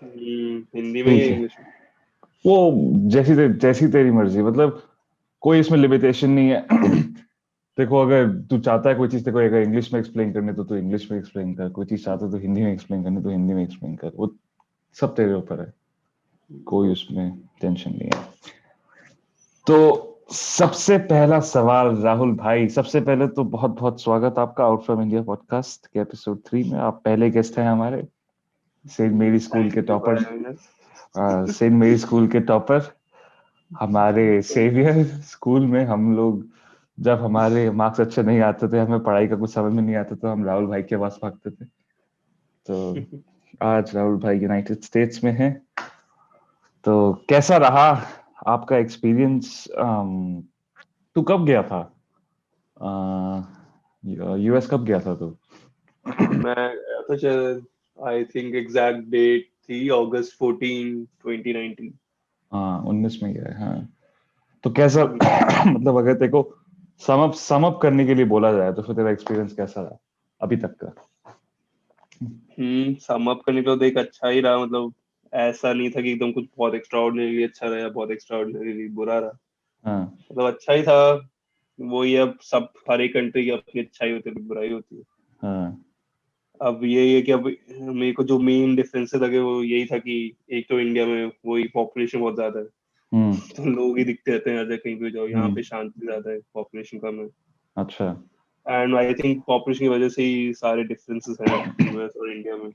हिंदी में ठीक या है, इंग्लिश में? वो जैसी तेरी मर्जी, मतलब कोई इसमें लिमिटेशन नहीं है। देखो, अगर तू चाहता है कोई चीज देखो अगर इंग्लिश में एक्सप्लेन करने तो तू इंग्लिश में एक्सप्लेन कर, कोई चीज चाहता है तो हिंदी में एक्सप्लेन करने तो हिंदी में एक्सप्लेन कर, वो सब तेरे ऊपर है, कोई उसमें टेंशन नहीं है। तो सबसे पहला सवाल राहुल भाई, सबसे पहले तो बहुत बहुत स्वागत आपका आउट फ्रॉम इंडिया पॉडकास्ट के एपिसोड 3 में। आप पहले गेस्ट हैं हमारे, सेंट मेरी स्कूल के thank you topper, for having us. Saint Mary school के टॉपर, हमारे सेवियर। स्कूल में हम लोग जब हमारे मार्क्स अच्छे नहीं आते थे, हमें पढ़ाई का कुछ समझ में नहीं आता तो हम राहुल भाई के पास भागते थे। तो आज राहुल भाई यूनाइटेड स्टेट्स में हैं। तो कैसा रहा आपका एक्सपीरियंस? तू कब गया था? यूएस कब गया था तू? मैं तो आई थिंक एग्जैक्ट डेट थी August 14, 2019। हाँ, 19 में गया है, हाँ। तो कैसा मतलब अगर तेरे को सम अप करने के लिए बोला जाए तो फिर तेरा एक्सपीरियंस कैसा रहा अभी तक का? सम अप करने पे तो देख अच्छा ही रहा, मतलब ऐसा नहीं था कि एकदम कुछ बहुत एक्स्ट्राऑर्डिनरी अच्छा रहा या बहुत एक्स्ट्राऑर्डिनरी बुरा रहा। हाँ, मतलब अच्छा ही था। वो ये अब सब हर एक कंट्री की अपनी अच्छाई होती है, बुराई होती है। हाँ। अब यही है कि अब मेरे को जो मेन डिफरेंसेस लगे वो यही था कि एक तो इंडिया में वही पॉपुलेशन बहुत ज्यादा है, हम्म। तो लोग ही दिखते रहते हैं हर जगह, कहीं पे जाओ। यहाँ हम्म। पे शांति ज्यादा है, पॉपुलेशन कम है। अच्छा। एंड आई थिंक पॉपुलेशन की वजह से ही सारे डिफरेंसेस हैं यूएस और इंडिया में।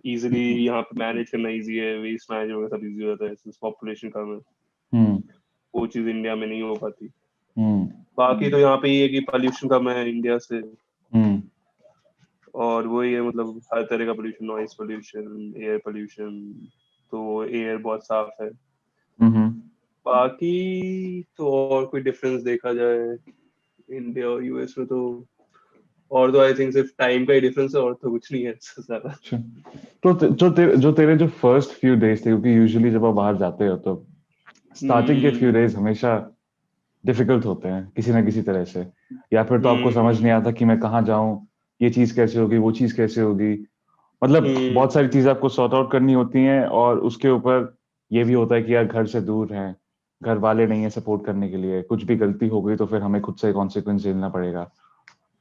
इजीली यहाँ पे मैनेज करना इजी है, वेस्ट मैनेज वगैरह सब इजी हो जाता है since पॉपुलेशन कम है। हम्म। वो चीज इंडिया में नहीं हो पाती। हम्म। बाकी तो यहाँ पे ये है कि पॉल्यूशन कम है इंडिया से। हम्म। और वही है, मतलब हर तरह का pollution, noise pollution, air pollution, तो एयर बहुत साफ है। हम्म। बाकी तो और कोई डिफरेंस देखा जाए इंडिया और यूएस में तो, और तो आई थिंक सिर्फ टाइम का ही डिफरेंस है, और तो कुछ नहीं है इससे ज्यादा। अच्छा। तो जो तेरे जो फर्स्ट फ्यू डेज थे, क्योंकि यूजुअली जब आप बाहर जाते हो तो स्टार्टिंग के फ्यू हम्म। डेज हमेशा डिफिकल्ट होते हैं किसी ना किसी तरह से, या फिर तो आपको समझ नहीं हम्म। आता कि मैं कहाँ जाऊं, ये चीज कैसे होगी, वो चीज कैसे होगी। मतलब बहुत सारी हम्म। चीजें आपको सॉर्ट आउट करनी होती हैं, और उसके ऊपर ये भी होता है कि यार घर से दूर हैं, घर वाले नहीं है सपोर्ट करने के लिए, कुछ भी गलती हो गई तो फिर हमें खुद से कॉन्सिक्वेंस झेलना पड़ेगा।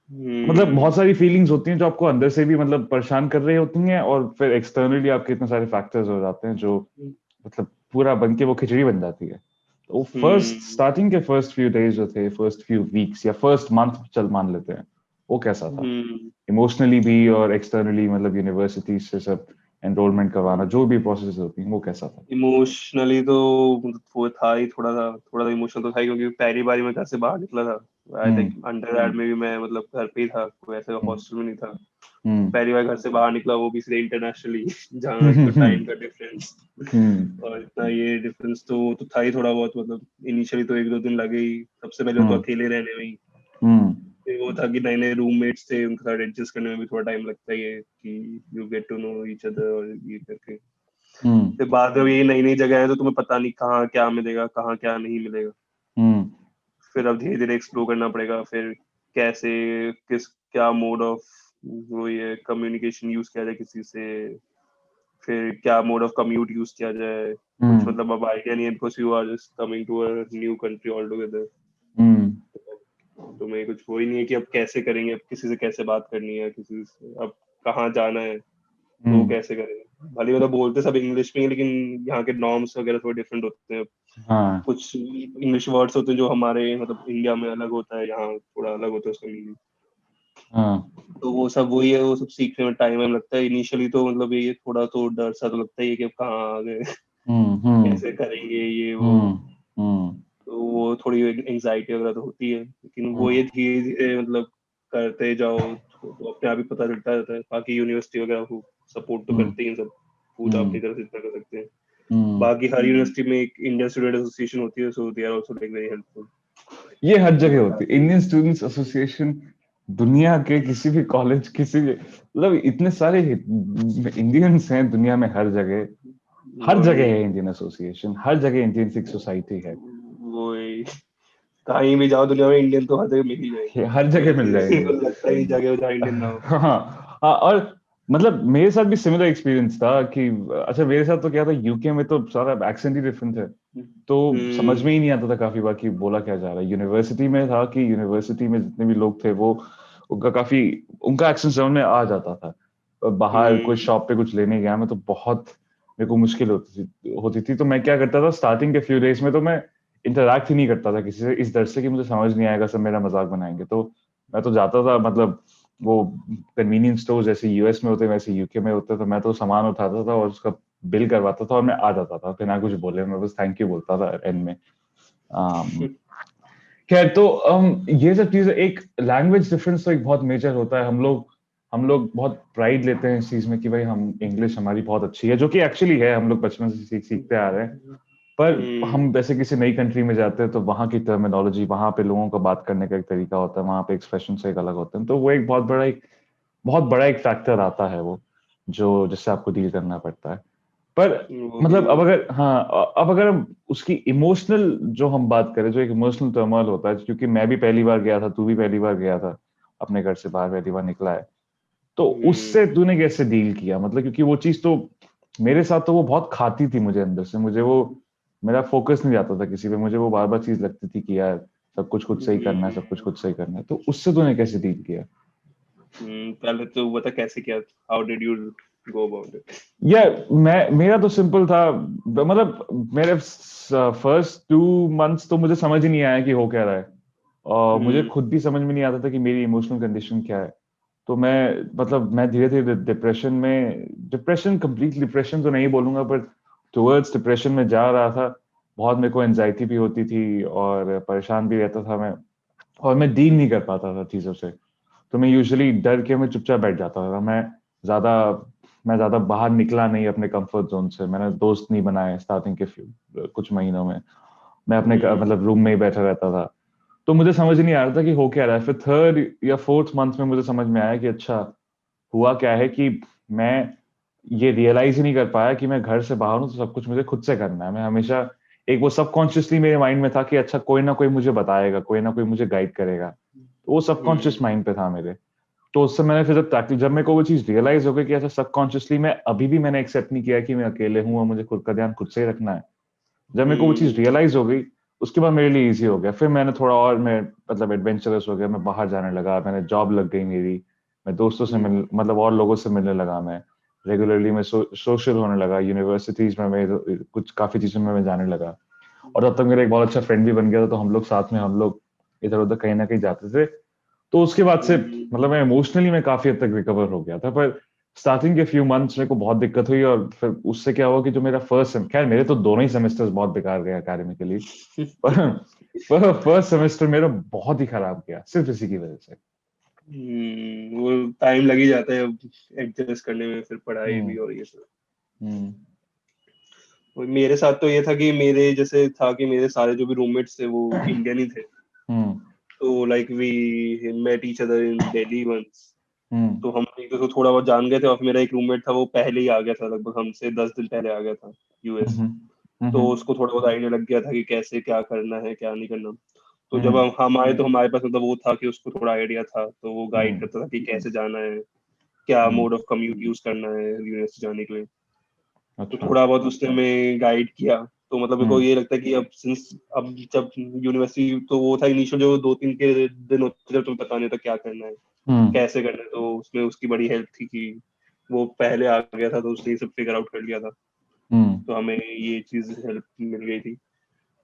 मतलब बहुत हम्म। सारी फीलिंग्स होती हैं जो आपको अंदर से भी मतलब परेशान कर रही होती हैं, और फिर एक्सटर्नली आपके इतने सारे फैक्टर्स हो जाते हैं जो मतलब पूरा बन के वो खिचड़ी बन जाती है। तो फर्स्ट हम्म। स्टार्टिंग के फर्स्ट फ्यू डेज जो थे, फर्स्ट फ्यू वीक्स या फर्स्ट मंथ चल मान लेते हैं, वो कैसा था हम्म। इमोशनली भी और एक्सटर्नली? मतलब यूनिवर्सिटी से सब एनरोलमेंट करवाना, जो भी प्रोसेस होती हैं, वो कैसा था? इमोशनली तो मतलब वो था ही, थोड़ा सा इमोशनल तो था ही, क्योंकि पहली बार ही मैं घर से बाहर निकला था। I think hmm. Under grade में भी मैं मतलब घर पे ही था, कोई ऐसे हम्म। हॉस्टल में नहीं था। हम्म। पहली बार घर से बाहर निकला, वो भी सीधे इंटरनेशनली जहाँ एक तो हम्म। टाइम का डिफरेंस हम्म। और इतना ये डिफरेंस तो था ही थोड़ा बहुत। मतलब इनिशियली तो एक दो दिन लगे ही, सबसे पहले तो हम्म। अकेले रहने में ही। हम्म। फिर वो था कि नए नए रूममेट्स थे, उनके साथ एडजस्ट करने में भी थोड़ा टाइम लगता ही है कि you get to know each other और ये करके। हम्म। फिर बाद में ये नई नई जगह है तो तुम्हें पता नहीं कहाँ क्या मिलेगा, कहाँ क्या नहीं मिलेगा। हम्म। फिर अब धीरे धीरे एक्सप्लोर करना पड़ेगा, फिर कैसे, किस क्या मोड ऑफ वो ये कम्युनिकेशन यूज किया जाए किसी से, फिर क्या मोड ऑफ कम्यूट यूज किया जाए। कुछ हम्म। मतलब अब आइडिया नहीं है, because you are just coming to a new country all together. Hmm. तुम्हें कुछ वो ही नहीं है कि अब कैसे करेंगे, अब किसी से कैसे बात करनी है, किसी से अब कहाँ जाना है तो वो हम्म। कैसे करेंगे। भले मतलब बोलते सब इंग्लिश में ही, लेकिन यहाँ के नॉर्म्स वगैरह थोड़े डिफरेंट होते हैं। हाँ। कुछ इंग्लिश वर्ड्स होते हैं जो हमारे मतलब इंडिया में अलग होता है, यहाँ थोड़ा अलग होता है उसका मीनिंग। हाँ। तो वो सब वही है, वो सब सीखने में टाइम लगता है इनिशियली। तो मतलब ये थोड़ा तो डर सा तो लगता ही है कि अब कहाँ आ गए हम्म। हम्म। कैसे करेंगे ये वो। हम्म। हम्म। तो वो थोड़ी एंजाइटी वगैरह तो होती है, लेकिन वो ये हम्म। धीरे धीरे मतलब करते जाओ तो अपने आप ही पता चलता रहता है। बाकी यूनिवर्सिटी वगैरह को सपोर्ट तो हम्म। करते ही हैं सब, पूरा हम्म। अपनी तरफ से जितना कर सकते हैं। हम्म। बाकी हर यूनिवर्सिटी में एक इंडियन स्टूडेंट एसोसिएशन होती है, so they are also like very helpful. ये हर जगह होती है, इंडियन स्टूडेंट्स एसोसिएशन। दुनिया के किसी भी कॉलेज, किसी भी मतलब इतने सारे इंडियंस हैं दुनिया में, हर जगह, हर वही जगह है इंडियन एसोसिएशन, हर जगह इंडियन सिख सोसाइटी है। वही कहीं भी जाओ दुनिया में इंडियन तो हर जगह मिल ही ये जाएंगे। हर कोई जगह मिल ऐसी जाएंगे। लगता ही नहीं जगह हो जहाँ इंडियन ना हो। हाँ, हाँ, और मतलब मेरे साथ भी सिमिलर एक्सपीरियंस था कि अच्छा मेरे साथ तो क्या था, यूके में तो सारा एक्सेंट ही डिफरेंट है, तो समझ में ही नहीं आता था काफी बार कि बोला क्या जा रहा है। यूनिवर्सिटी में था कि यूनिवर्सिटी में जितने भी लोग थे वो उनका काफी उनका एक्सेंट समझ में आ जाता था। और बाहर कोई शॉप पे कुछ लेने गया मैं तो बहुत मेरे को मुश्किल होती थी। तो मैं क्या करता था स्टार्टिंग के फ्यू डेज में, तो मैं इंटरेक्ट ही नहीं करता था किसी से इस डर से कि मुझे समझ नहीं आएगा, सब मेरा मजाक बनाएंगे। तो मैं तो जाता था, मतलब वो कन्वीनियंस स्टोर जैसे यूएस में होते वैसे यूके में होते, तो मैं तो सामान उठाता था और उसका बिल करवाता था और मैं आ जाता था, बिना कुछ बोले मैं बस थैंक यू बोलता था एंड में। अम, खैर तो ये सब चीजें, एक लैंग्वेज डिफरेंस तो एक बहुत मेजर होता है। हम लोग बहुत प्राइड लेते हैं इस चीज में कि भाई हम इंग्लिश हमारी बहुत अच्छी है, जो कि एक्चुअली है, हम लोग बचपन से सीखते आ रहे हैं। पर हम वैसे किसी नई कंट्री में जाते हैं तो वहाँ की टर्मिनोलॉजी, वहाँ पे लोगों का बात करने का एक तरीका होता है, वहाँ पे एक्सप्रेशन से एक अलग होते हैं, तो वो एक बहुत बड़ा एक फैक्टर आता है वो, जो जिससे आपको डील करना पड़ता है। पर वो भी मतलब अब अगर हम उसकी इमोशनल जो हम बात करें, जो एक इमोशनल टर्मोइल होता है, क्योंकि मैं भी पहली बार गया था, तू भी पहली बार गया था, अपने घर से बाहर पहली बार निकला है, तो उससे तूने कैसे डील किया? मतलब क्योंकि वो चीज तो मेरे साथ तो वो बहुत खाती थी मुझे अंदर से, मुझे वो मेरा फोकस नहीं जाता था किसी पे, मुझे वो बार बार चीज लगती थी कि यार सब कुछ खुद से ही करना है, सब कुछ खुद से ही करना है। तो उससे तूने कैसे डील किया? पहले तो बता कैसे किया, how did you go about it? यार मेरा तो सिंपल था, मतलब मेरे फर्स्ट 2 मंथ्स तो मुझे समझ ही नहीं आया कि हो क्या रहा है, और मुझे खुद भी समझ में नहीं आता था कि मेरी इमोशनल कंडीशन क्या है। तो मैं धीरे धीरे डिप्रेशन, कंप्लीट डिप्रेशन तो नहीं बोलूंगा, पर टुवर्ड्स डिप्रेशन में जा रहा था। बहुत मेरे को एनजाइटी भी होती थी और परेशान भी रहता था मैं, और मैं डील नहीं कर पाता था चीजों से। तो मैं यूजुअली डर के मैं चुपचाप बैठ जाता था। ज्यादा मैं ज्यादा बाहर निकला नहीं अपने कंफर्ट जोन से, मैंने दोस्त नहीं बनाए स्टार्टिंग के कुछ महीनों में। मैं अपने मतलब रूम में ही बैठा रहता था। तो मुझे समझ नहीं आ रहा था कि हो क्या रहा है। फिर थर्ड या फोर्थ मंथ में मुझे समझ में आया कि अच्छा हुआ क्या है, कि मैं ये रियलाइज ही नहीं कर पाया कि मैं घर से बाहर हूँ तो सब कुछ मुझे खुद से करना है। मैं हमेशा एक वो सबकॉन्शियसली मेरे माइंड में था कि अच्छा कोई ना कोई मुझे बताएगा, कोई ना कोई मुझे गाइड करेगा, तो वो सबकॉन्शियस माइंड पे था मेरे। तो उससे मैंने फिर जब मेरे को वो चीज रियलाइज हो गई कि ऐसा सबकॉन्शियसली मैं अभी भी मैंने एक्सेप्ट नहीं किया कि मैं अकेले हूँ और मुझे खुद का ध्यान खुद से ही रखना है। जब मेरे को वो चीज रियलाइज हो गई, उसके बाद मेरे लिए इजी हो गया। फिर मैंने थोड़ा और मैं मतलब एडवेंचरस हो गया, मैं बाहर जाने लगा, मैंने जॉब लग गई मेरी, मैं दोस्तों से मतलब और लोगों से मिलने लगा, मैं रेगुलरली मैं सोशल होने लगा, यूनिवर्सिटीज में मैं कुछ काफी चीजों में मैं जाने लगा। और तब तक मेरा एक बहुत अच्छा फ्रेंड भी बन गया था, तो हम लोग इधर उधर कहीं ना कहीं जाते थे। तो उसके बाद से मतलब मैं इमोशनली मैं काफी हद तक रिकवर हो गया था। पर स्टार्टिंग के फ्यू मंथ्स मेरे को बहुत दिक्कत हुई, और फिर उससे क्या हुआ कि जो मेरा खैर मेरे तो दोनों ही सेमेस्टर्स बहुत बेकार गए अकेडमिकली, पर फर्स्ट सेमेस्टर मेरा बहुत ही खराब गया सिर्फ इसी की वजह से। वो टाइम लग ही जाता है एडजस्ट करने में, फिर पढ़ाई भी हम्म। और ये सब। हम्म। और मेरे साथ तो ये था कि मेरे जैसे था कि मेरे सारे जो भी रूममेट्स थे वो इंडियन ही थे। हम्म। तो like we met each other in Delhi once. Hmm. तो हम एक दूसरे को थोड़ा बहुत जान गए थे, और फिर मेरा एक रूममेट था वो पहले ही आ गया था, लगभग हमसे 10 दिन पहले आ गया था यूएस। हम्म। तो हम्म। उसको थोड़ा बहुत आइडिया लग गया था कि कैसे क्या करना है क्या नहीं करना। तो जब हम्म। हम आए तो हमारे पास मतलब वो था कि उसको थोड़ा आइडिया था, तो वो गाइड हम्म। करता था कि कैसे जाना है, क्या हम्म। मोड ऑफ कम्यूट यूज करना है यूनिवर्सिटी जाने के लिए। तो अच्छा। थोड़ा बहुत उसने हमें गाइड किया। तो मतलब मेरे को हम्म। ये लगता है कि अब जब यूनिवर्सिटी तो वो था इनिशियल जो 2-3 के दिन होते थे, तुम्हें पता नहीं था क्या करना है हम्म। कैसे करना है, तो उसमें उसकी बड़ी हेल्प थी कि वो पहले आ गया था तो उसने ये सब फिगर आउट कर लिया था। हम्म। तो हमें ये चीज हेल्प मिल गई थी।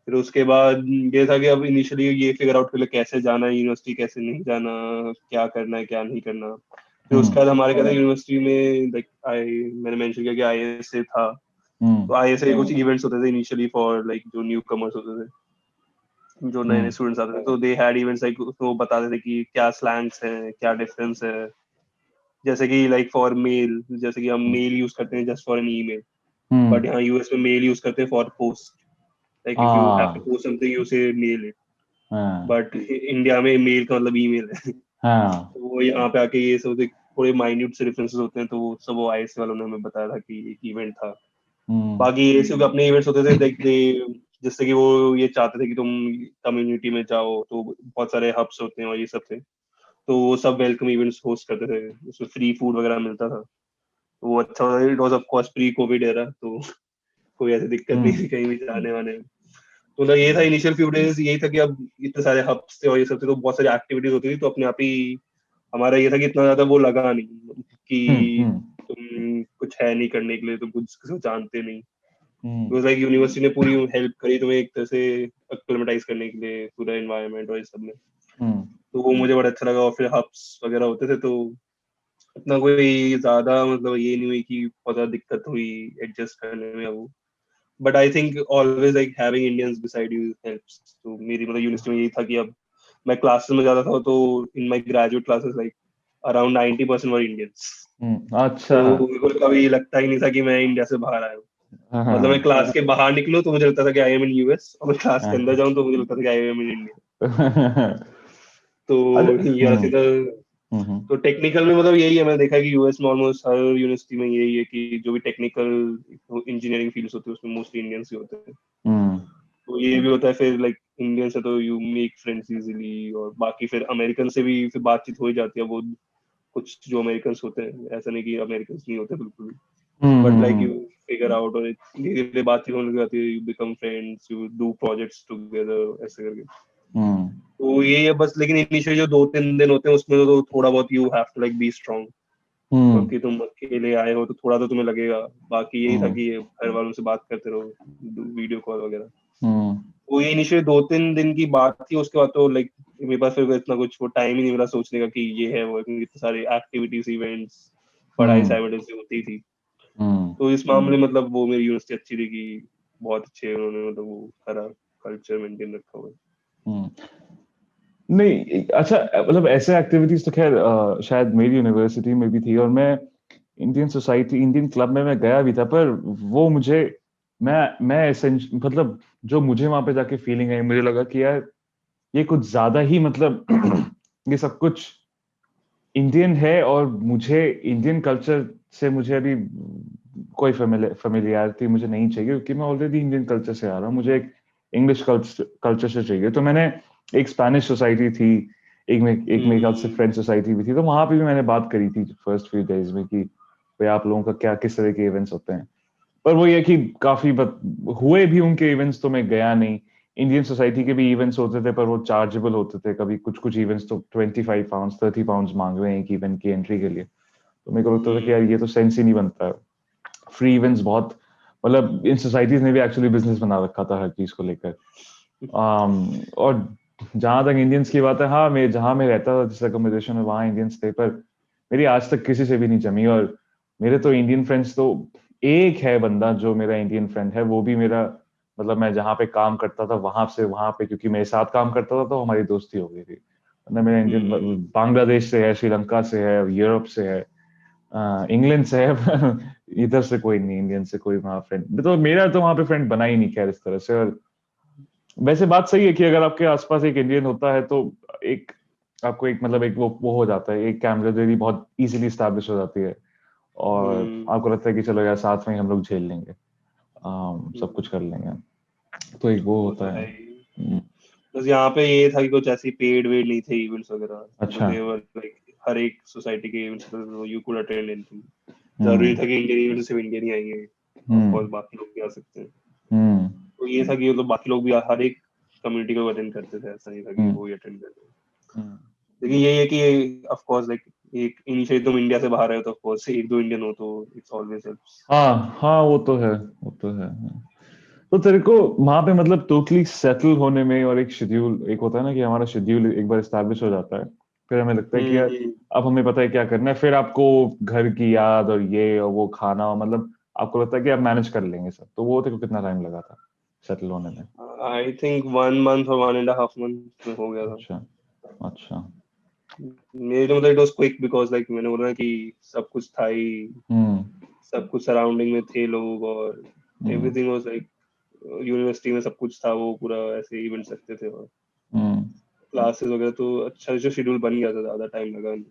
फिर उसके बाद ये था कि अब इनिशियली ये फिगर आउट कर लिया कैसे जाना है यूनिवर्सिटी, कैसे नहीं जाना, क्या करना है क्या नहीं करना। फिर उसके हम्म। बाद हमारे कहते हैं यूनिवर्सिटी में लाइक आई मैंने मेंशन किया कि आईएसए था। हम्म। तो आईएसए कुछ इवेंट्स होते थे इनिशियली फॉर लाइक जो न्यू कमर्स होते थे, जो नए नए हम्म। स्टूडेंट्स आते थे, तो दे हैड इवेंट्स लाइक, तो वो बताते थे कि क्या स्लैंग्स हैं क्या डिफरेंस है। जैसे कि लाइक फॉर मेल, जैसे कि हम मेल यूज करते हैं just for an email, but hmm. यहाँ यूएस में मेल यूज करते हैं for post. Like if you have to हाँ। Post something you say mail it. हाँ। बट इंडिया में मेल का मतलब ईमेल है। हाँ। तो वो यहाँ पे आके ये सब थोड़े माइन्यूट से डिफरेंसेस होते हैं, तो वो सब वो आईएससी वालों ने हमें बताया था कि एक इवेंट था। हम्म। बाकी ये सिर्फ अपने इवेंट्स होते थे लाइक दे, जिससे कि वो ये चाहते थे कि तुम कम्युनिटी में जाओ, तो बहुत सारे हब्स होते हैं और ये सब थे। तो वो सब वेलकम इवेंट्स होस्ट करते थे, उसमें फ्री फूड वगैरह मिलता था। वो अच्छा होता है. It was of course pre Covid era, तो कोई ऐसी दिक्कत नहीं हम्म थी कहीं भी जाने वाने में. तो मतलब ये था इनिशियल फ्यू डेज, यही था कि अब इतने सारे हब्स थे और ये सब थे, तो बहुत सारी एक्टिविटीज होती थी, तो अपने आप ही हमारा ये था कि इतना ज्यादा वो लगा नहीं कि हम्म तुम कुछ है नहीं करने के लिए, तुम कुछ किसी को जानते नहीं. हम्म लाइक यूनिवर्सिटी ने पूरी हेल्प करी तुम्हें एक तरह से एक्लेमेटाइज करने के लिए पूरा एनवायरनमेंट और ये सब में. हम्म तो वो मुझे बड़ा अच्छा लगा. और फिर हब्स वगैरह होते थे, तो इतना कोई ज्यादा मतलब ये नहीं हुई कि बहुत ज्यादा दिक्कत हुई एडजस्ट करने में वो. But I think always like having Indians beside you helps. तो मेरी मतलब यूनिवर्सिटी में यही था कि अब मैं क्लासेस में जाता था, तो in my graduate classes like around 90% were Indians. अच्छा. तो मेरे को कभी लगता ही नहीं था कि मैं इंडिया से बाहर आया हूँ. हाँ मतलब मैं हाँ क्लास के बाहर निकलूं तो मुझे लगता था कि आई एम इन यूएस, और मैं क्लास के अंदर हाँ. जाऊं तो मुझे लगता था कि आई एम इन इंडिया. तो अरे ये सीधा. हम्म तो टेक्निकल में मतलब यही है, मैंने देखा कि यूएस में ऑलमोस्ट हर यूनिवर्सिटी में यही है कि जो भी टेक्निकल इंजीनियरिंग फील्ड्स होती है उसमें मोस्टली इंडियंस ही होते हैं. हम्म तो ये भी होता है फिर लाइक इंडियन से तो यू मेक फ्रेंड्स इजीली, और बाकी फिर अमेरिकन से भी फिर बातचीत हो ही जाती है. वो कुछ जो अमेरिकन होते हैं, ऐसा नहीं कि अमेरिकन नहीं होते बिल्कुल, but like you figure out, और धीरे धीरे बातचीत होने लग जाती है, you become friends, you do projects together ऐसे करके. हम्म तो ये है बस. लेकिन इनिशियली जो 2-3 दिन होते हैं उसमें तो थोड़ा बहुत you have to like be strong, hmm क्योंकि तुम अकेले आए हो तो थोड़ा तो तुम्हें लगेगा. बाकी यही था हम्म कि घर वालों से बात करते रहो, वीडियो कॉल वगैरह. हम्म वो ये इनिशियली 2-3 दिन की बात थी. उसके बाद तो लाइक मेरे पास फिर इतना कुछ वो टाइम ही नहीं मिला सोचने का कि ये है वो है, क्योंकि इतने सारे एक्टिविटीज इवेंट्स पढ़ाई हम्म साइमल्टेनियसली होती थी. हम्म तो इस मामले में मतलब वो मेरी यूनिवर्सिटी अच्छी थी कि बहुत अच्छे उन्होंने मतलब वो सारा कल्चर मेंटेन रखा हुआ है. हम्म. नहीं अच्छा, मतलब ऐसे एक्टिविटीज तो खैर शायद मेरी यूनिवर्सिटी में भी थी, और मैं इंडियन सोसाइटी, इंडियन क्लब में मैं गया भी था, पर वो मुझे, मैं मतलब जो मुझे वहां पे जाके फीलिंग आई, मुझे लगा कि यार ये कुछ ज्यादा ही मतलब ये सब कुछ इंडियन है, और मुझे इंडियन कल्चर से मुझे अभी कोई फेमिलियरिटी मुझे नहीं चाहिए, क्योंकि मैं ऑलरेडी इंडियन कल्चर से आ रहा हूँ. मुझे एक इंग्लिश कल्चर से चाहिए. तो मैंने, एक स्पेनिश सोसाइटी थी, एक मेरे ख्याल से फ्रेंच सोसाइटी भी थी, तो वहां पे भी मैंने बात करी थी फर्स्ट फ्यू डेज में कि भाई आप लोगों का क्या, किस तरह के इवेंट्स होते हैं. पर वो ये कि काफी हुए भी उनके इवेंट्स, तो मैं गया नहीं. इंडियन सोसाइटी के भी इवेंट्स होते थे, पर वो चार्जेबल होते थे. कभी कुछ कुछ इवेंट्स तो 25 पाउंड 30 पाउंड मांग रहे हैं एक इवेंट की एंट्री के लिए. तो मेरे को लगता था कि यार ये तो सेंस ही नहीं बनता. फ्री इवेंट्स बहुत, मतलब इन सोसाइटीज ने भी एक्चुअली बिजनेस बना रखा था हर चीज को लेकर. और जहां तक इंडियंस की बात है, हाँ, मैं जहां मैं रहता था जिस अकोमोडेशन में, वहाँ इंडियंस थे, पर मेरी आज तक किसी से भी नहीं जमी. और मेरे तो इंडियन फ्रेंड्स तो, एक है बंदा जो मेरा इंडियन फ्रेंड है, वो भी मेरा, मतलब मैं जहाँ पे काम करता था वहां से वहां पे, क्योंकि मेरे साथ काम करता था तो हमारी दोस्ती हो गई थी. मतलब मेरा इंडियन बांग्लादेश से है, श्रीलंका से है, यूरोप से है, इंग्लैंड से है. इधर से कोई नहीं, इंडियन से कोई वहाँ फ्रेंड, तो मेरा तो वहाँ पे फ्रेंड बना ही नहीं खैर इस तरह से. और वैसे बात सही है कि अगर आपके आसपास एक इंडियन होता है तो एक, आपको एक, मतलब एक वो हो जाता है, एक कैमरेडरी बहुत इजीली स्टैब्लिश हो जाती है, और आपको लगता है कि चलो यार साथ में ही हम लोग झेल लेंगे, सब कुछ कर लेंगे. तो एक वो वो तो होता है. है ही. बस यहाँ पे ये था कि कुछ ऐसी पेड वेड नहीं थे इवेंट्स वगैरह, तो अच्छा. देवर लाइक हर एक सोसाइटी के events you could attend anything. जरूरी हम्म था कि इंडियन इवेंट सिर्फ इंडियन ही आएंगे, ऑफ हम्म कोर्स बाकी लोग भी आ सकते हैं. हम्म तो ये था कि मतलब बाकी लोग भी हर एक कम्युनिटी को अटेंड करते थे, ऐसा नहीं था कि हम्म वो ही अटेंड करते थे. हम्म. लेकिन यही है कि ऑफ कोर्स लाइक एक इनिशियली तुम इंडिया से बाहर आए हो तो ऑफ कोर्स एक दो इंडियन हो तो इट्स ऑलवेज हेल्प्स. हाँ हाँ, वो तो है, वो तो है. हाँ. तो तेरे को वहां पे मतलब टोटली सेटल होने में, और एक शेड्यूल, एक होता है ना कि हमारा शेड्यूल एक बार एस्टैब्लिश हो जाता है, फिर हमें लगता है कि यार हम्म. अब हमें पता है क्या करना है, फिर आपको घर की याद और ये और वो खाना, मतलब आपको लगता है कि आप मैनेज कर लेंगे सब. तो वो तेरे को कितना टाइम लगा था सेटल होने में? आई थिंक 1 मंथ और 1.5 मंथ में हो गया था. अच्छा. अच्छा. मेरे मतलब it was quick because like मैंने बोला ना कि सब कुछ था ही, हम्म सब कुछ सराउंडिंग में थे लोग, और हम्म एवरीथिंग वाज लाइक यूनिवर्सिटी में सब कुछ था, वो पूरा ऐसे इवेंट्स रखते थे और हम्म क्लासेस वगैरह, तो अच्छा जो शेड्यूल बन गया था, ज्यादा टाइम लगा नहीं.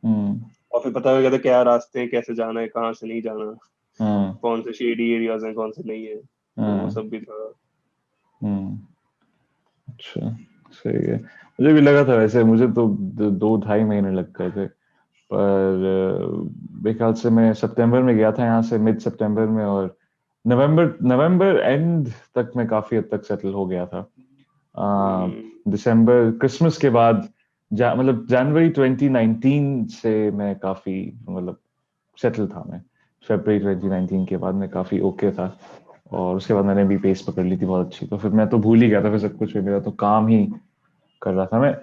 हम्म और फिर पता लगा था क्या रास्ते हैं, कैसे जाना है, कहाँ से नहीं जाना, हम्म कौन से शेडी एरियाज हैं, कौन से नहीं है, तो वो हम्म सब भी था. हम्म. अच्छा, सही है. मुझे भी लगा था वैसे, मुझे तो 2-2-2.5 महीने लग गए थे. पर मेरे ख्याल से मैं सितंबर में गया था यहाँ से, मिड सितंबर में, और नवंबर एंड तक मैं काफी हद तक सेटल हो गया था। हम्म, दिसंबर क्रिसमस के बाद, मतलब जनवरी 2019 से मैं काफी मतलब सेटल था मैं। फरवरी 2019 के बाद मैं काफी ओके था, और उसके बाद मैंने भी पेस पकड़ ली थी बहुत अच्छी, तो फिर मैं तो भूल ही गया था फिर सब कुछ, फिर मेरा तो काम ही कर रहा था मैं।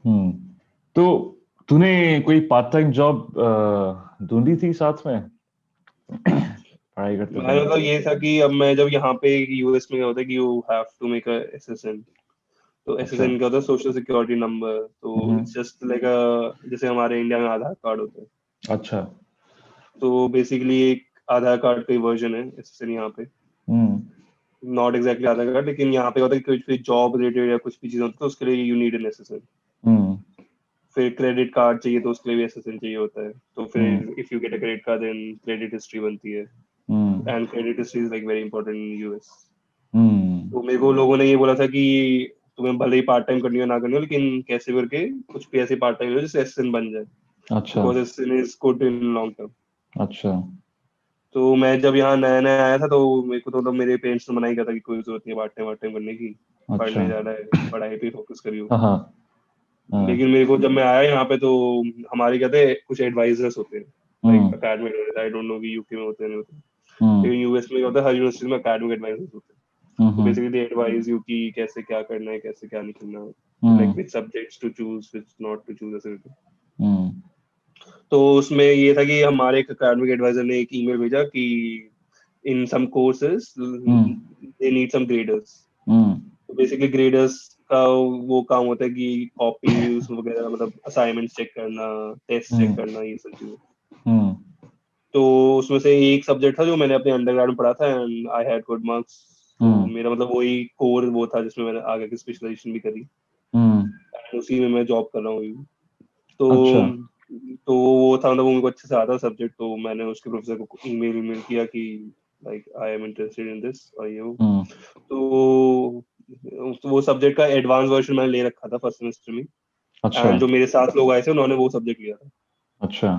हम्म। तो तूने कोई पार्ट टाइम जॉब ढूंढी थी साथ में पढ़ाई करते मैं टाइम? मतलब ये था कि अब मैं जब यहाँ पे यूएस में क्या होता है कि you have to make a SSN. तो अच्छा। एसएसएन क्या होता है, सोशल सिक्योरिटी नंबर। तो हम्म। इट्स जस्ट लाइक अ, जैसे हमारे इंडिया में आधार कार्ड होता है। अच्छा। तो बेसिकली एक आधार कार्ड का वर्जन है एसएसएन यहाँ पे। हम्म। नॉट एग्जैक्टली आधार कार्ड, लेकिन यहाँ पे होता है कि कुछ भी जॉब रिलेटेड या कुछ भी चीज होती है तो उसके लिए यू नीड एन एसएसएन। हम्म। फिर क्रेडिट कार्ड चाहिए तो उसके लिए भी एसएसएन चाहिए होता है। तो हम्म। फिर if you get a credit card then credit history बनती है। Hmm. And credit history is like very important in US. Hmm. तो मेरे को लोगों ने ये बोला था कि तुम्हें भले ही पार्ट टाइम करनी हो ना करनी हो, लेकिन कैसे करके कुछ भी ऐसे पार्ट टाइम हो जिससे एसएसएन बन जाए, अच्छा। Because SSN is good in long term. अच्छा। तो मैं जब यहाँ नया नया आया था तो मेरे को तो मतलब मेरे पेरेंट्स ने मना ही किया था कि कोई जरूरत नहीं है पार्ट टाइम करने की, अच्छा। पढ़ने जाना है, पढ़ाई पे फोकस करियो। हाँ हाँ। हाँ। लेकिन मेरे को जब मैं आया यहाँ पे तो हमारे क्या थे, कुछ एडवाइजर्स होते हैं like hmm. Academic. I don't know कि यूके में होते हैं नहीं होते, हम्म। लेकिन यूएस में क्या होता है, हर यूनिवर्सिटी में अकेडमिक एडवाइजर्स होते हैं। तो hmm. Basically they advise you कि कैसे क्या करना है, कैसे क्या नहीं करना है, hmm. Like which subjects to choose, which not to choose, ऐसे करके। हम्म। तो उसमें ये था कि हमारे एक अकेडमिक एडवाइजर ने एक ईमेल भेजा कि in some courses hmm. They need some graders. Hmm. तो बेसिकली ग्रेडर्स का वो काम होता है कि कॉपीज वगैरह, मतलब असाइनमेंट्स चेक करना, टेस्ट चेक हम्म। करना, ये सब चीजें। हम्म। तो उसमें से एक सब्जेक्ट था जो मैंने अपने अंडरग्रेड में पढ़ा था and I had good marks. तो हम्म। मेरा मतलब वही कोर वो था जिसमें मैंने आगे की स्पेशलाइजेशन भी करी। हम्म। And उसी में मैं जॉब कर रहा हूँ अभी। तो अच्छा। वो था, मतलब वो मेरे को अच्छे से आता सब्जेक्ट। तो मैंने उसके प्रोफेसर को ईमेल किया कि like I am interested in this और ये वो। हम्म। तो वो सब्जेक्ट का एडवांस वर्जन मैंने ले रखा था फर्स्ट सेमेस्टर में। अच्छा। एंड जो मेरे साथ लोग आए थे उन्होंने वो सब्जेक्ट लिया था। अच्छा।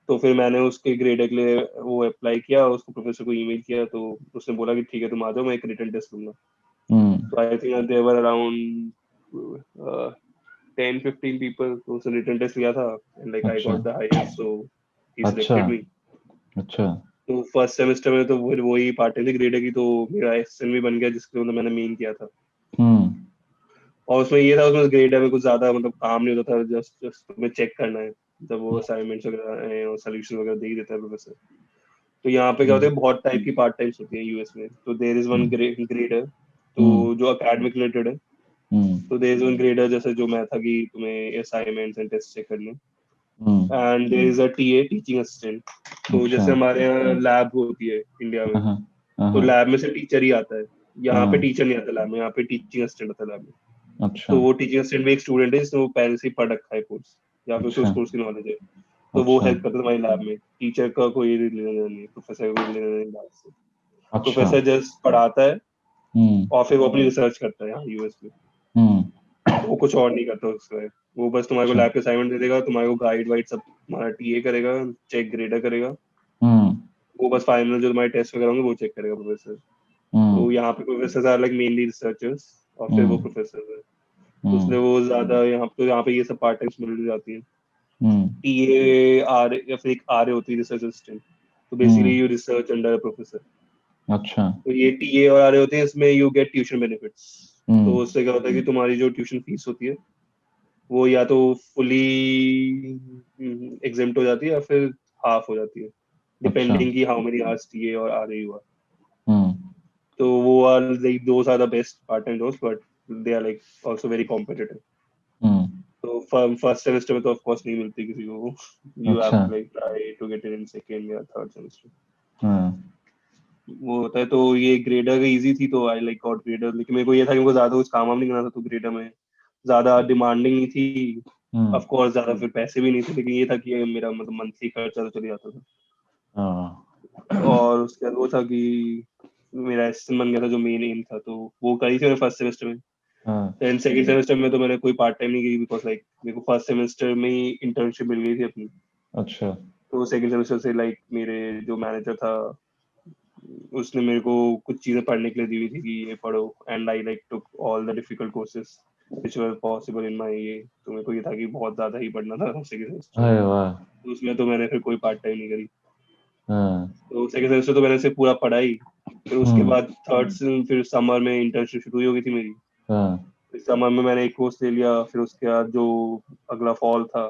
तो फिर मैंने उसके ग्रेड के लिए वो अप्लाई किया, उसको प्रोफेसर को ईमेल किया। तो उसने बोला कि ठीक है तुम आ जाओ, मैं एक रिटन टेस्ट लूंगा। हम्म। तो I think there were around 10-15 people. तो उसने रिटन टेस्ट लिया था एंड लाइक आई अच्छा। गॉट द हाईएस्ट, सो ही अच्छा। Selected me. अच्छा। तो फर्स्ट सेमेस्टर में तो फिर वही पार्ट टाइम ग्रेड है की, तो मेरा एसएन भी बन गया जिसके मतलब मैंने मेन किया था। हम्म। और उसमें ये था, उसमें ग्रेड में कुछ ज्यादा मतलब काम नहीं होता था, जस्ट जस्ट तुम्हें चेक करना है जब वो असाइनमेंट्स वगैरह और सोल्यूशन वगैरह दे ही देता है प्रोफेसर। तो यहाँ पे क्या होता हम्म। है, बहुत टाइप की पार्ट टाइम्स होती है यूएस में। तो देर इज वन ग्रेडर, हम्म। तो जो अकेडमिक रिलेटेड है। हम्म। तो देर इज वन ग्रेडर जैसे जो मैं था कि तुम्हें असाइनमेंट्स एंड टेस्ट चेक करने। Hmm. And there is a TA, teaching assistant. तो अच्छा। जैसे हमारे यहाँ लैब होती है इंडिया में, हाँ हाँ। तो हाँ लैब में से टीचर ही आता है। यहाँ पे हाँ। टीचर नहीं आता लैब में, यहाँ पे टीचिंग असिस्टेंट आता है लैब में। अच्छा। तो वो टीचिंग असिस्टेंट भी एक स्टूडेंट है जिसने वो पहले से ही पढ़ रखा है कोर्स, या फिर उसे अच्छा। उस कोर्स की नॉलेज है। तो वो अच्छा। हेल्प करता है तुम्हारी लैब में। टीचर का कोई लेना देना नहीं, प्रोफेसर का कोई लेना देना नहीं बात से। अच्छा। प्रोफेसर जस्ट पढ़ाता है हम्म। और फिर वो अपनी रिसर्च करता है यहाँ यूएस में। हम्म। वो कुछ और नहीं करता उसका। वो बस तुम्हारे को अच्छा। लैब के असाइनमेंट दे देगा, तुम्हारे को गाइड वाइड सब तुम्हारा टीए करेगा, चेक ग्रेडर करेगा। हम्म। वो बस फाइनल जो तुम्हारे टेस्ट वगैरह होंगे वो चेक करेगा प्रोफेसर। हम्म। तो यहाँ पे professor are like mainly researchers, और फिर वो हम्म। प्रोफेसर है। तो हम्म। इसलिए वो ज्यादा यहाँ पे ये सब पार्ट टाइम्स मिल जाती है। हम्म। टीए आर या फिर एक आर होती है, रिसर्च असिस्टेंट। तो hmm. Basically you research under professor. अच्छा। तो ये टीए और आर होते हैं, इसमें यू गेट ट्यूशन बेनिफिट्स। तो हम्म। उससे क्या होता है कि तुम्हारी जो ट्यूशन फीस होती है वो या तो फुली एग्जेम्प्ट हो जाती है या फिर हाफ हो जाती है, अच्छा। डिपेंडिंग की हाउ मेनी आवर्स टीए और आर यू आर। हम्म। तो वो are like those are the best part time दोस्त, but they are like also very competitive. Hmm. तो फर्स्ट सेमेस्टर में तो ऑफ कोर्स नहीं मिलती किसी को। यू हैव अच्छा। To like try to get it in second या थर्ड सेमेस्टर। हाँ। वो होता है। तो ये ग्रेडर इजी थी तो आई लाइक गॉट ग्रेडर। लेकिन मेरे को ये था कि मेरे को ज्यादा कुछ काम वाम नहीं करना था, तो ग्रेडर में ज्यादा डिमांडिंग नहीं थी। हम्म। ऑफ कोर्स ज्यादा फिर पैसे भी नहीं थे, लेकिन ये था कि मेरा मतलब मंथली खर्चा तो चले जाता था। हाँ। और उसके बाद वो था कि मेरा एसएम बन गया था जो मेन एम था, तो वो करी थी मैंने फर्स्ट सेमेस्टर में। हाँ देन सेकंड सेमेस्टर में तो मैंने कोई पार्ट टाइम नहीं की बिकॉज लाइक मेरे को फर्स्ट सेमेस्टर में ही इंटर्नशिप मिल गई थी अपनी। अच्छा तो सेकंड सेमेस्टर से लाइक मेरे जो मैनेजर था उसने मेरे को कुछ चीजें पढ़ने के लिए दी हुई थी कि ये पढ़ो and I like took all the difficult courses which were possible in my ये। तो मेरे को ये था कि बहुत ज्यादा ही पढ़ना था सेकंड सेमेस्टर में। अरे वाह तो उसमें तो मैंने फिर कोई पार्ट टाइम नहीं करी। हाँ तो सेकंड सेमेस्टर तो मैंने सिर्फ पूरा पढ़ा ही। फिर उसके हम्म बाद थर्ड फिर समर में इंटर्नशिप शुरू हो गई थी मेरी। हाँ फिर समर में मैंने एक कोर्स ले लिया फिर उसके बाद जो अगला फॉल था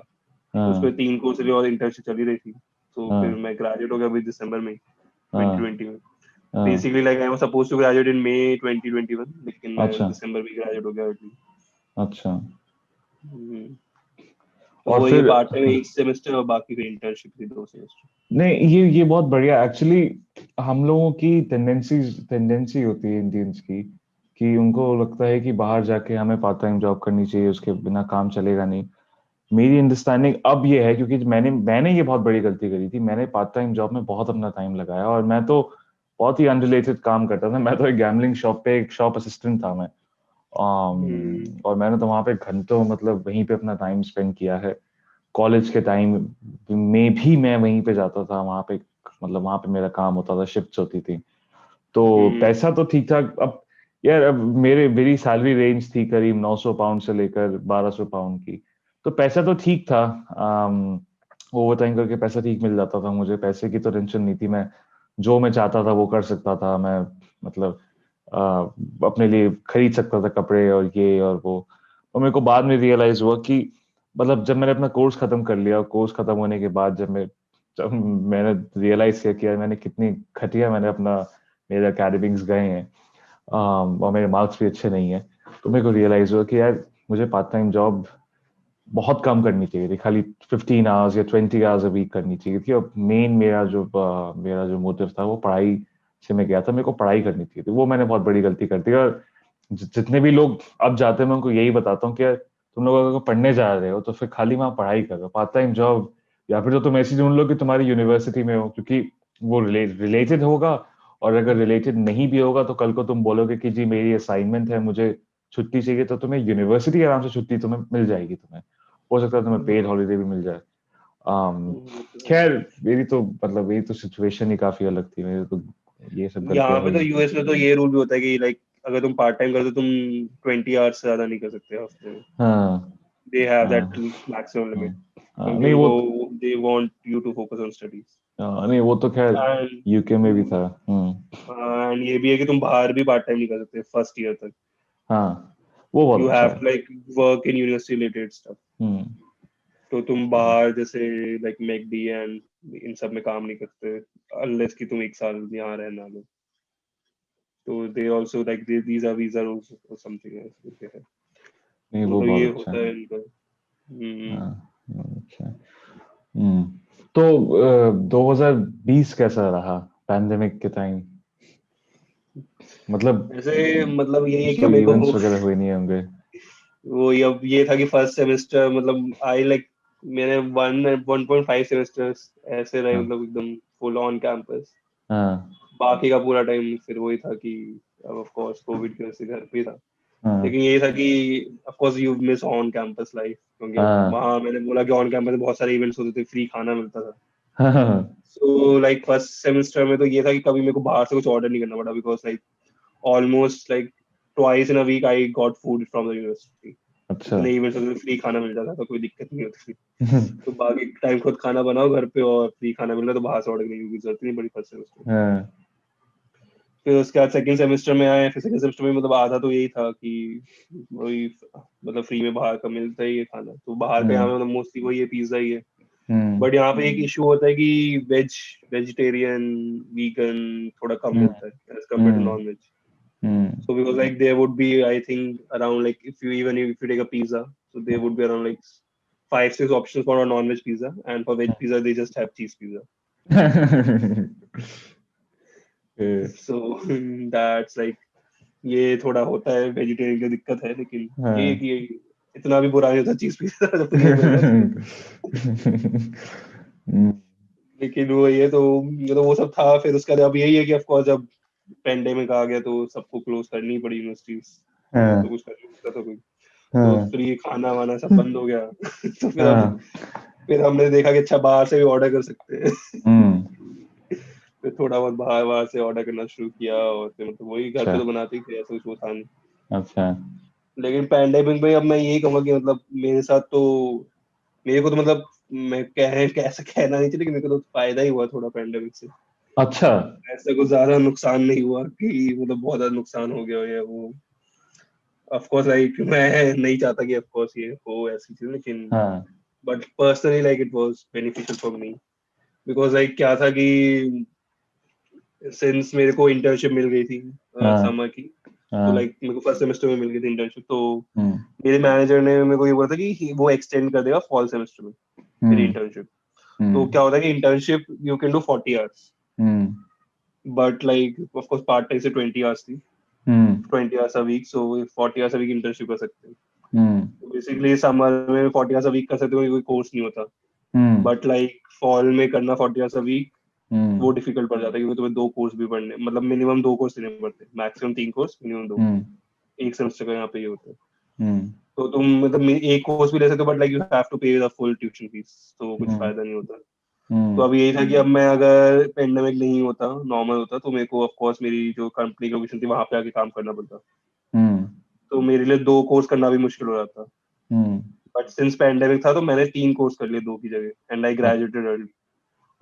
उसमें हाँ 3 कोर्स लिए और इंटर्नशिप चली रही थी। तो फिर हाँ मैं ग्रेजुएट हो गया अभी दिसंबर में हाँ 2020 में। हाँ basically like I was suppose to graduate in May 2021 लेकिन मैं अच्छा दिसंबर में ग्रेजुएट हो गया early। अच्छा हम्म, तो और वो ये फिर पार्ट टाइम एक सेमेस्टर और बाकी फिर इंटर्नशिप थी 2 सेमेस्टर। नहीं ये बहुत बढ़िया एक्चुअली। हम लोगों की टेंडेंसी होती है इंडियंस की कि उनको लगता है कि बाहर जाके हमें पार्ट टाइम जॉब करनी चाहिए, उसके बिना काम चलेगा नहीं। मेरी अंडरस्टैंडिंग अब ये है, क्योंकि मैंने ये बहुत बड़ी गलती करी थी, मैंने पार्ट टाइम जॉब में बहुत अपना टाइम लगाया और मैं तो बहुत ही अनरिलेटेड काम करता था। मैं तो एक गैमलिंग शॉप पे एक शॉप असिस्टेंट था मैं। हम्म और मैंने तो वहां पे घंटों मतलब वहीं पे अपना टाइम स्पेंड किया है। कॉलेज के टाइम में भी मैं वहीं पे जाता था, वहां पे मतलब वहां पे मेरा काम होता था, शिफ्ट्स होती थी। तो हम्म पैसा तो ठीक ठाक। अब यार अब मेरी सैलरी रेंज थी करीब 900 पाउंड से लेकर 1200 पाउंड की। तो पैसा तो ठीक था। ओवर टाइम करके पैसा ठीक मिल जाता था, मुझे पैसे की तो टेंशन नहीं थी। मैं जो मैं चाहता था वो कर सकता था। मैं मतलब अपने लिए खरीद सकता था कपड़े और ये और वो। और मेरे को बाद में रियलाइज हुआ कि मतलब जब मैंने अपना कोर्स खत्म कर लिया, कोर्स खत्म होने के बाद जब मैंने रियलाइज किया कि यार मैंने कितनी घटिया मैंने अपना मेरे एकेडमिक्स गए हैं, और मेरे मार्क्स भी अच्छे नहीं है। तो मेरे को रियलाइज हुआ कि यार मुझे पार्ट टाइम जॉब बहुत कम करनी चाहिए थी, खाली 15 आवर्स या 20 आवर्स अ वीक करनी चाहिए थी। और मेन मेरा जो मोटिव था वो पढ़ाई से मैं गया था, मेरे को पढ़ाई करनी चाहिए थी। वो मैंने बहुत बड़ी गलती कर दी। और जितने भी लोग अब जाते हैं मैं उनको यही बताता हूँ कि यार तुम लोग अगर पढ़ने जा रहे हो तो फिर खाली वहां पढ़ाई करो, पार्ट टाइम जॉब या फिर तो तुम ऐसी ढूंढ लो कि तुम्हारी यूनिवर्सिटी में हो, क्योंकि वो रिलेटेड होगा। और अगर रिलेटेड नहीं भी होगा तो कल को तुम बोलोगे कि जी मेरी असाइनमेंट है, मुझे छुट्टी चाहिए, तो तुम्हें यूनिवर्सिटी आराम से छुट्टी तुम्हें मिल जाएगी। तुम्हें हो सकता है तुम्हें पेड हॉलीडे भी मिल जाए। अम, खैर मेरी तो सिचुएशन ही काफी अलग थी। मेरी तो ये सब यहाँ गलतियां पे तो हुई। यूएस में तो ये रूल भी होता है कि लाइक अगर तुम पार्ट टाइम करते हो तुम 20 आवर्स से ज्यादा नहीं कर सकते हफ्ते में। हाँ दे हैव हाँ दैट मैक्सिमम लिमिट हाँ हाँ, क्योंकि नहीं वो वो they want you to focus on studies. नहीं वो तो खैर एंड यूके में भी था। एंड ये भी है कि तुम बाहर भी पार्ट टाइम नहीं कर सकते फर्स्ट ईयर तक। हाँ वो यू बहुत अच्छा हैव है। To like work in university related stuff. Hmm तो तुम बाहर जैसे लाइक मैकडी एंड इन सब में काम नहीं करते अनलेस कि तुम 1 साल यहाँ रहना लो। तो they also like these are visa rules और समथिंग ऐसे है। नहीं तो वो मतलब ये बहुत अच्छा होता है। है इनका। हम्म। हाँ अच्छा है। हम्म तो 2020 कैसा रहा पैंडेमिक के टाइम? मतलब ऐसे मतलब यही है कुछ कि तो मेरे इवेंट्स को वगैरह हुए नहीं होंगे? वो अब ये था कि फर्स्ट सेमेस्टर मतलब आई लाइक मैंने 1.5 सेमेस्टर्स ऐसे रहे हाँ मतलब एकदम फुल ऑन कैंपस। हाँ बाकी का पूरा टाइम फिर वही था कि अब ऑफ कोर्स कोविड की वजह से घर पे ही था। हाँ लेकिन यही था कि of course you miss on campus life क्योंकि अब हाँ वहाँ मैंने बोला कि ऑन कैंपस में बहुत सारे इवेंट्स होते थे फ्री खाना मिलता था। हाँ हाँ, सो लाइक फर्स्ट सेमेस्टर में तो ये था कि कभी मेरे को बाहर से कुछ ऑर्डर नहीं करना पड़ा because like almost like twice in a week I got food from the university. अच्छा। इतने इवेंट्स होते थे फ्री खाना मिल जाता था तो कोई दिक्कत नहीं होती थी। तो बाकी टाइम खुद खाना बनाओ घर पे और फ्री खाना मिल रहा है तो बाहर से ऑर्डर करने की जरूरत नहीं पड़ी फर्स्ट सेमेस्टर में। हाँ फिर उसके बाद सेकंड सेमेस्टर में आए फिर सेकंड सेमेस्टर में मतलब आधा तो यही था कि वही मतलब फ्री में बाहर का मिलता ही है खाना तो बाहर का यहाँ हम्म पे मतलब मोस्टली वही है पिज्जा ही है। हम्म बट यहाँ पे एक इशू होता है कि वेजिटेरियन वीगन थोड़ा कम हम्म मिलता है as compared to hmm non veg. Hmm So because like there would be I think around like if you take a pizza so there would be around like 5 6 options for a non-veg pizza and for veg pizza they just have cheese pizza. So that's like ये थोड़ा होता है vegetarian की दिक्कत है लेकिन ये हाँ कि इतना भी बुरा नहीं होता चीज पिज्जा जब फ्री में मिल रहा है तो। लेकिन वो ये तो वो सब था फिर उसके बाद अब यही है कि ऑफ कोर्स जब पेंडेमिक आ गया तो सबको क्लोज करनी पड़ी यूनिवर्सिटीज। हाँ, तो कुछ कर नहीं सकता था कोई। तो हाँ, फिर ये खाना वाना सब बंद हो गया तो हाँ, फिर हमने देखा कि अच्छा बाहर से भी ऑर्डर कर सकते हैं हम्म, फिर थोड़ा बहुत बाहर बाहर से ऑर्डर करना शुरू किया और फिर मतलब वही घर पे अच्छा, तो बनाते ही थे, ऐसा कुछ वो था नहीं। अच्छा, लेकिन पैंडेमिक में अब मैं यही कहूंगा कि मतलब मेरे साथ तो, मेरे को तो मतलब, मैं कैसे कहना नहीं चाहिए लेकिन मेरे को तो फायदा ही हुआ थोड़ा पैंडेमिक से। अच्छा, ऐसा कुछ ज्यादा नुकसान नहीं हुआ कि मतलब बहुत ज्यादा नुकसान हो गया हो या वो। ऑफ कोर्स लाइक मैं नहीं चाहता कि ऑफ कोर्स ये हो ऐसी चीज, लेकिन हाँ, but personally like it was beneficial for me. Because like क्या था कि सिंस मेरे को इंटर्नशिप मिल गई थी हाँ, समर की, तो हाँ, लाइक मेरे को फर्स्ट सेमेस्टर में मिल गई थी इंटर्नशिप, तो हम्म, मेरे मैनेजर ने मेरे को ये बोला था कि वो एक्सटेंड कर देगा फॉल सेमेस्टर में मेरी हम्म, इंटर्नशिप। तो हम्म, क्या होता है कि internship you can do 40 hours, hmm, but like of course part time से 20 आवर्स थी, hmm, 20 hours a week, so 40 hours a week internship कर सकते हैं। हम्म, तो बेसिकली समर में 40 आवर्स अ वीक कर सकते हो, कोई कोर्स नहीं होता। हम्म, बट लाइक फॉल में करना 40 आवर्स अ वीक हम्म, वो डिफिकल्ट पड़ जाता है, क्योंकि तुम्हें दो कोर्स भी पढ़ने, मतलब मिनिमम दो कोर्स लेने पड़ते हैं, मैक्सिमम तीन कोर्स, मिनिमम दो, हम्म, एक सेमेस्टर का यहाँ पे ये होता है। हम्म, तो तुम मतलब एक कोर्स भी ले सकते हो, but like you have to pay the full tuition fees, तो कुछ हम्म, फायदा नहीं होता। तो हम्म, अब यही था कि अब मैं अगर पेंडेमिक नहीं होता, नॉर्मल होता, तो मेरे को ऑफ कोर्स मेरी जो कंपनी लोकेशन थी वहां पे आके काम करना पड़ता, हम्म, तो मेरे लिए दो कोर्स करना भी मुश्किल हो जाता। हम्म, बट सिंस पेंडेमिक था तो मैंने तीन कोर्स कर लिए दो की जगह, and I a- graduated early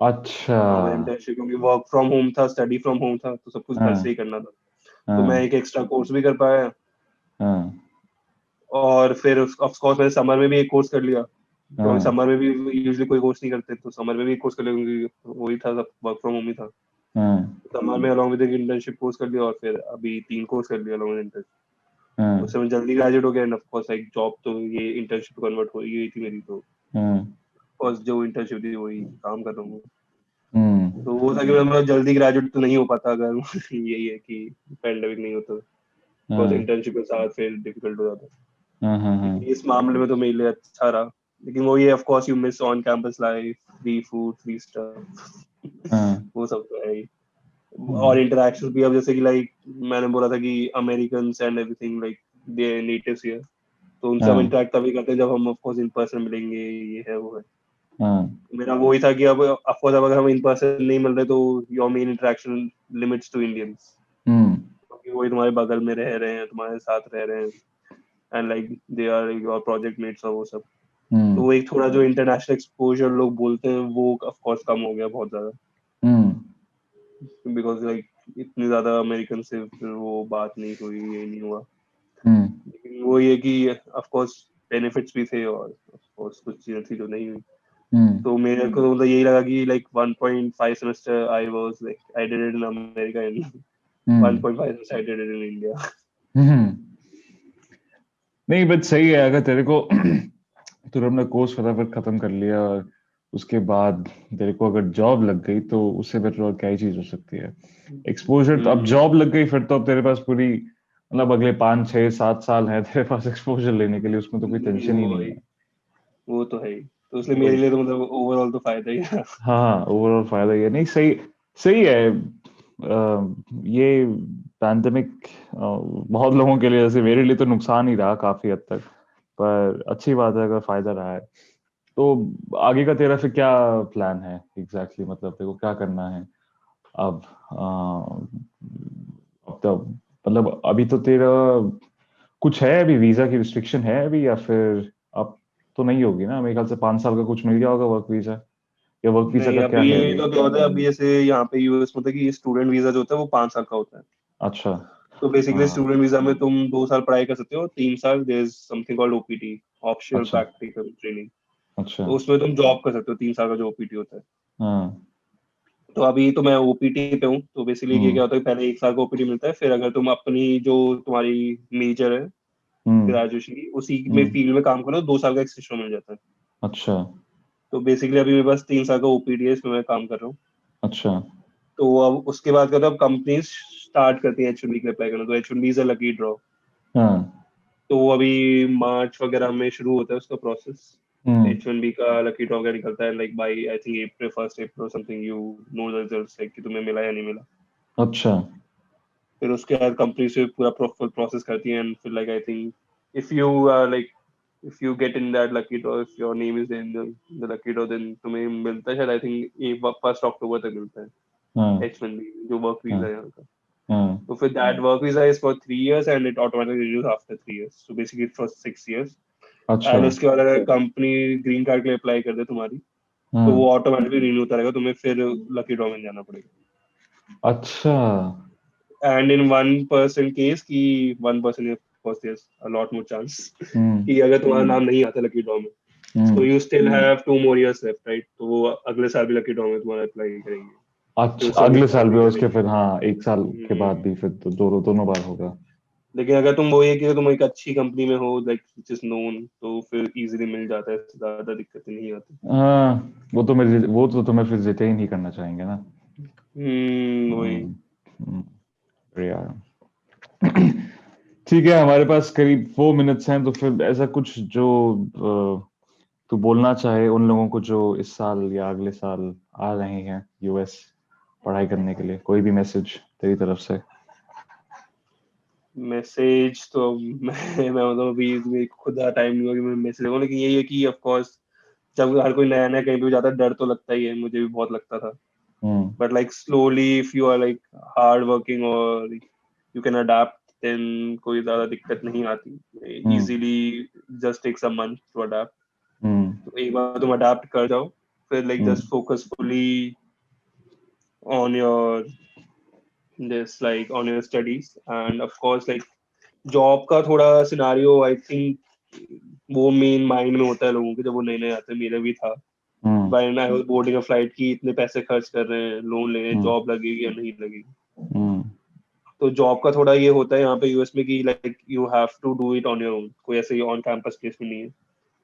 अच्छा, फ्रॉम माय इंटर्नशिप, क्योंकि वर्क फ्रॉम होम था, स्टडी फ्रॉम होम था, तो सब कुछ घर से हाँ, ही करना था। तो मैं हाँ, एक एक्स्ट्रा कोर्स भी कर पाया, हाँ, और फिर ऑफ कोर्स मैंने समर में भी एक कोर्स कर लिया, क्योंकि हाँ, समर में भी यूजुअली कोई कोर्स नहीं करते, तो समर में भी एक कोर्स कर लिया क्योंकि वही था, सब वर्क फ्रॉम होम ही था। हाँ, समर में अलॉन्ग विद एक इंटर्नशिप कोर्स कर लिया, और फिर अभी तीन कोर्स कर लिया अलॉन्ग विद इंटर्नशिप। हाँ, उससे मैं जल्दी ग्रेजुएट हो गया, end of course like job तो ये इंटर्नशिप कन्वर्ट हो ही गई थी मेरी, तो हाँ, फर्स्ट जो इंटर्नशिप थी वही काम कर रहा हूँ। हम्म, तो वो था कि मैं जल्दी ग्रेजुएट तो नहीं हो पाता अगर यही है कि पेंडेमिक नहीं होता, बिकॉज हाँ, इंटर्नशिप के साथ फिर डिफिकल्ट हो जाता। हाँ, हाँ, हाँ, लेकिन इस मामले में तो मेरे लिए अच्छा रहा। लेकिन वो ये of course you miss on campus life, free food, free stuff हाँ, वो सब तो है ही। और हम्म, इंटरेक्शन भी, अब जैसे कि लाइक मैंने बोला था कि American and everything like they natives here, तो उनसे हम हाँ, इंटरेक्ट तभी करते हैं जब हम ऑफ कोर्स इन पर्सन मिलेंगे, ये है वो है। हाँ, मेरा वो ही था कि अब ऑफ कोर्स अब अगर हम इन पर्सन नहीं मिल रहे तो your main interaction limits to Indians, hmm, क्योंकि वही तुम्हारे बगल में रह रहे हैं, तुम्हारे साथ रह रहे हैं, and like they are your project mates और वो सब। तो हम्म, वो एक थोड़ा जो इंटरनेशनल एक्सपोजर लोग बोलते हैं वो ऑफ कोर्स कम हो गया बहुत ज्यादा, हम्म, बिकॉज लाइक इतनी ज्यादा अमेरिकन से फिर वो बात नहीं हुई, ये नहीं हुआ। हम्म, लेकिन वो ये कि ऑफ कोर्स बेनिफिट्स भी थे, और ऑफ कोर्स कुछ चीजें थी जो नहीं हुई। हम्म, तो मेरे को तो मतलब यही लगा कि like 1.5 semester I was like I did it in America, and hmm, 1.5 semester I did it in India. Hmm. नहीं बट सही है, अगर तेरे को तूने अपना कोर्स फटाफट खत्म कर लिया और उसके बाद तेरे को अगर जॉब लग गई तो उससे बेटर और क्या ही चीज हो सकती है। एक्सपोजर तो अब हम्म। जॉब लग गई फिर तो अब तेरे पास पूरी मतलब अगले 5 6 7 साल है तेरे पास एक्सपोजर लेने के लिए, उसमें तो कोई टेंशन ही वो नहीं है, है। वो तो है ही, तो इसलिए मेरे वही, लिए तो मतलब ओवरऑल तो फायदा ही है। हाँ ओवरऑल फायदा ही है। नहीं सही, सही है। ये पैंडेमिक बहुत लोगों के लिए, जैसे मेरे लिए तो नुकसान ही रहा काफी हद तक, पर अच्छी बात है अगर फायदा रहा है तो। आगे का तेरा फिर क्या प्लान है एग्जैक्टली मतलब तेरे को क्या करना है अब? अब तो मतलब अभी तो तेरा कुछ है, अभी वीजा की रिस्ट्रिक्शन है अभी, या फिर अब तो नहीं होगी ना? मेरे ख्याल से 5 साल का कुछ मिल गया होगा वर्क वीजा, या वर्क वीजा नहीं का क्या अभी है ये अभी? तो क्या होता है, अभी जैसे यहाँ पे यूएस में होता है कि स्टूडेंट वीजा जो होता है वो 5 साल का होता है। अच्छा, तो बेसिकली हाँ, स्टूडेंट वीजा में तुम 2 साल पढ़ाई कर सकते हो, 3 साल there is something called OPT, optional अच्छा, प्रैक्टिकल ट्रेनिंग। अच्छा, तो उसमें तुम जॉब कर सकते हो 3 साल का जो ओपीटी होता है। हाँ, तो अभी तो मैं ओपीटी पे हूँ, तो बेसिकली ये हम्म, क्या होता है, पहले 1 साल का ओपीटी मिलता है, फिर अगर तुम अपनी जो तुम्हारी मेजर है हम्म, ग्रेजुएशन की उसी में हम्म, फील्ड में काम करो, 2 साल का एक्सटेंशन मिल जाता है। अच्छा, तो बेसिकली अभी मेरे पास 3 साल का ओपीडी है, इसमें मैं काम कर रहा हूँ। अच्छा, तो अब उसके बाद क्या होता है, अब कंपनी स्टार्ट करती है H1B के लिए अप्लाई करना, तो H1B is a lucky draw. हाँ, तो वो अभी मार्च वगैरह में शुरू होता है उसका प्रोसेस। हम्म, H1B का लकी ड्रॉ का निकलता है like by I think April, 1 April something, you know the results like कि तुम्हें मिला या नहीं मिला। अच्छा, फिर उसके बाद कंपनी से पूरा प्रोसेस करती है, एंड फिर like I think if you are like if you get in that lucky draw, if your name is in the lucky draw, then तुम्हें मिलता है शायद आई थिंक 1 अक्टूबर तक मिलता है हाँ H1B जो वर्क हाँ वीजा है यहाँ का. हाँ So for that work visa is for 3 years and it automatically renews after 3 years. So basically it's for 6 years. अच्छा And उसके बाद अगर कंपनी ग्रीन कार्ड के लिए अप्लाई कर दे तुम्हारी, तो हाँ वो ऑटोमेटिकली रिन्यू होता रहेगा, तुम्हें फिर लकी ड्रॉ में जाना पड़ेगा. अच्छा And in 1% case कि 1% of course there's a lot more chance कि अगर तुम्हारा नाम नहीं आता लकी ड्रॉ में, so you still have 2 more years left, right? तो वो अगले साल भी लकी ड्रॉ में तुम्हारा अप्लाई करेंगे, फिर अच्छा उससे अगले साल भी भी और उसके करेंगे. फिर हाँ 1 साल के बाद भी फिर तो दोनों बार होगा. लेकिन अगर तुम वो ये कि तुम एक अच्छी कंपनी में हो लाइक विच इज नोन, तो फिर इजीली मिल जाता है, ज्यादा दिक्कतें नहीं आती. हाँ वो तो तुम्हें फिर रिटेन ही करना चाहेंगे ना. वही. हम्म, हम्म, बढ़िया. ठीक है हमारे पास करीब 4 मिनट्स हैं तो फिर ऐसा कुछ जो तू बोलना चाहे उन लोगों को जो इस साल या अगले साल आ रहे हैं यूएस पढ़ाई करने के लिए, कोई भी मैसेज तेरी तरफ से. मैसेज तो मैं मतलब अभी मेरे को खुद टाइम नहीं हुआ कि मैं मैसेज करूँ, लेकिन यही है कि ऑफ कोर्स जब हर कोई नया नया कहीं पे जाता है डर तो लगता ही है, मुझे भी बहुत लगता था. Hmm but like slowly if you are like hard working और यू कैन अडाप्ट, देन कोई ज्यादा दिक्कत नहीं आती. Hmm easily just take some month to adapt. Hmm तो एक बार तुम अडाप्ट कर जाओ, फिर like hmm just focus fully on your this like on your studies, and of course like job का थोड़ा सिनारियो आई थिंक वो मेन माइंड में होता है लोगों के जब वो नए नए आते हैं. मेरा भी था hmm when I was boarding a flight की इतने पैसे खर्च कर रहे हैं, लोन ले रहे हैं, हम्म जॉब लगेगी या नहीं लगेगी. हम्म तो जॉब का थोड़ा ये होता है यहाँ पे यूएस में कि like you have to do it on your own, कोई ऐसे ऑन कैंपस प्लेसमेंट नहीं है.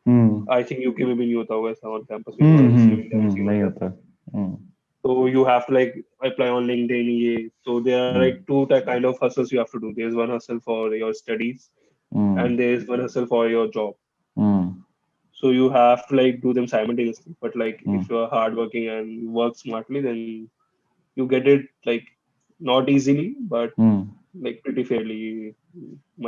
हम्म आई थिंक यूके में भी नहीं होता होगा ऐसा ऑन कैंपस प्लेसमेंट, सिर्फ इंडिया में ही नहीं होता है. होता. हम्म So you have to like apply on LinkedIn. So there are hmm like two kind of hustles you have to do. There's one hustle for your studies hmm and there's one hustle for your job. Hmm So you have to like do them simultaneously. But like hmm if you are hardworking and you work smartly, then you get it like not easily, but hmm like pretty fairly.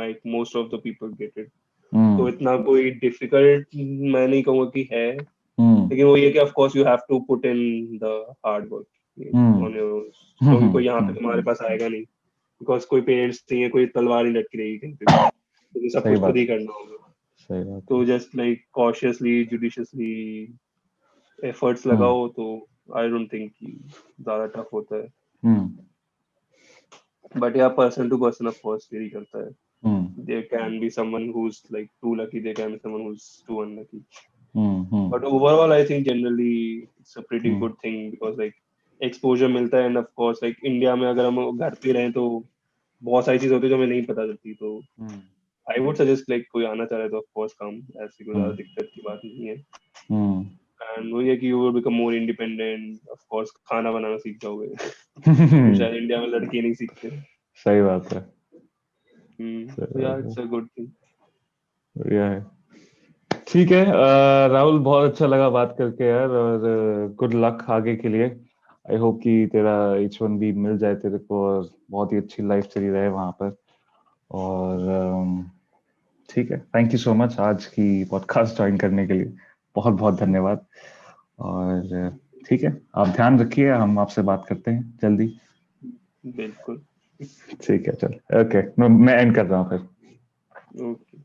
Like most of the people get it. तो हम्म इतना कोई difficult मैं नहीं कहूँगा कि है, हम्म लेकिन वो ये कि of course you have to put in the hard work hmm on your, क्योंकि हम्म कोई यहाँ पे हम्म, तुम्हारे पास आएगा नहीं, बिकॉज कोई पेरेंट्स नहीं है, कोई तलवार नहीं लटकी रहेगी कहीं पे भी, तो सब सही कुछ खुद बात ही करना होगा. सही बात है. तो just like cautiously judiciously efforts hmm लगाओ, तो आई डोंट थिंक कि ज्यादा टफ होता है. हम्म बट या person to person of course very करता है. हम्म There can be someone who's like too lucky, there can be someone who's too unlucky. Hmm But overall, I think generally it's a pretty hmm good thing because like exposure मिलता है, and of course like India में अगर हम घर पे रहें तो बहुत सारी चीजें होती है जो हमें नहीं पता चलती. तो हम्म I would suggest like कोई आना चाहे तो of course come, ऐसी कोई ज्यादा हम्म दिक्कत की बात नहीं है. हम्म And वो ये कि you will become more independent, of course खाना बनाना सीख जाओगे जो शायद इंडिया में लड़के नहीं सीखते. सही बात है. So yeah, it's a good thing. बढ़िया है. ठीक है राहुल बहुत अच्छा लगा बात करके यार, और गुड लक आगे के लिए. आई होप कि तेरा H1B मिल जाए तेरे को और बहुत ही अच्छी लाइफ चली रहे वहां पर. और ठीक है, थैंक यू सो मच आज की पॉडकास्ट ज्वाइन करने के लिए. बहुत बहुत धन्यवाद. और ठीक है, आप ध्यान रखिए, हम आपसे बात करते हैं जल्दी. बिल्कुल. ठीक है चल, ओके मैं एंड कर रहा हूँ फिर. Okay.